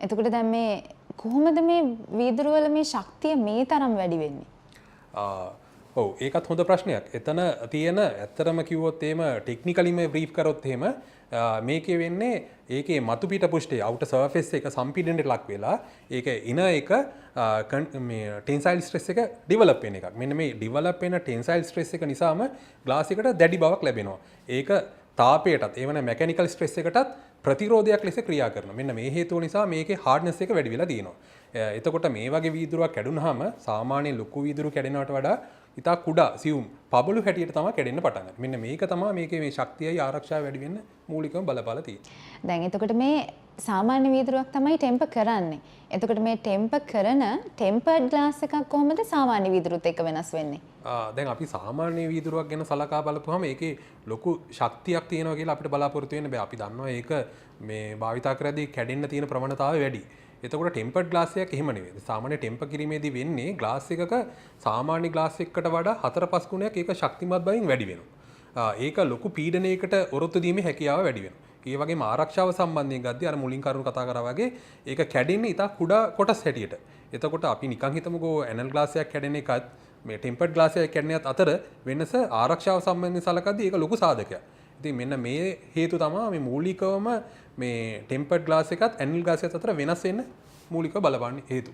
එතකොට දැන් මේ කොහොමද මේ වීදුරු වල මේ ශක්තිය මේ තරම් වැඩි වෙන්නේ? ඔව් ඒකත් හොඳ ප්‍රශ්නයක්. එතන තියෙන ඇත්තටම කිව්වොත් එහෙම ටෙක්නිකලිම බ්‍රීෆ් කරොත් එහෙම මේකේ වෙන්නේ ඒකේ මතු පිට පුෂ්ඨයේ outer surface එක සම්පීඩනයට ලක් වෙලා ඒක inner එක මේ tensile stress එක develop වෙන එකක්. මෙන්න මේ develop වෙන tensile stress එක නිසාම glass එකට දැඩි බවක් ලැබෙනවා. ඒක තාපයටත් ඒ වන mechanical stress එකටත් ප්‍රතිරෝධයක් ලෙස ක්‍රියා කරනවා. මෙන්න මේ හේතුව නිසා මේකේ hardness එක වැඩි වෙලා තියෙනවා. එතකොට මේ වගේ වීදුරුවක් කැඩුනහම සාමාන්‍ය ලොකු වීදුරු කැඩෙනවට වඩා ඉතා කුඩා සියුම් පබළු හැටියට තමයි කැඩෙන්න පටන් ගන්නේ. මෙන්න මේක තමයි මේකේ මේ ශක්තියයි ආරක්ෂාව වැඩි වෙන්න මූලිකවම බලපාලා තියෙන්නේ. දැන් එතකොට මේ සාමාන්‍ය වීදුරුවක් තමයි ටෙම්පර් කරන්නේ. එතකොට මේ ටෙම්පර් කරන ටෙම්පර්ඩ් ග්ලාස් එකක් කොහොමද සාමාන්‍ය වීදුරුත් එක්ක වෙනස් වෙන්නේ? දැන් අපි සාමාන්‍ය වීදුරුවක් ගැන සලකා බලපුවහම ඒකේ ලොකු ශක්තියක් තියෙනවා කියලා අපිට බලාපොරොත්තු වෙන්න බෑ. අපි දන්නවා ඒක මේ භාවිතා කරද්දී කැඩෙන්න තියෙන ප්‍රවණතාවය වැඩි. එතකොට ටෙම්පර්ඩ් ග්ලාස් එකක් එහෙම නෙවෙයි. සාමාන්‍ය ටෙම්පර් කිරීමේදී වෙන්නේ ග්ලාස් එකක සාමාන්‍ය ග්ලාස් එකකට වඩා 4-5 ගුණයක් ඒක ශක්තිමත් බවින් වැඩි වෙනවා. ඒක ලොකු පීඩනයකට ඔරොත්තු දීමේ හැකියාව වැඩි වෙනවා. ඒ වගේම ආරක්ෂාව සම්බන්ධයෙන් ගද්දී අර මුලින් කරුණු කතා කරා වගේ ඒක කැඩෙන්නේ ඉතා කුඩා කොටස් හැටියට. එතකොට අපි නිකන් හිතමුකෝ ඇනල් ග්ලාස් එකක් කැඩෙන එකත් මේ ටෙම්පර්ඩ් ග්ලාස් එකක් කැඩෙන එකත් අතර වෙනස ආරක්ෂාව සම්බන්ධයෙන් සලකද්දී ඒක ලොකු සාධකයක්. ඉතින් මෙන්න මේ හේතු තමයි මේ මූලිකවම මේ ටෙම්පර්ඩ් ග්ලාස් එකත් ඇනල් ග්ලාස් එකත් අතර වෙනස් වෙන්න මූලිකව බලපාන්නේ හේතු.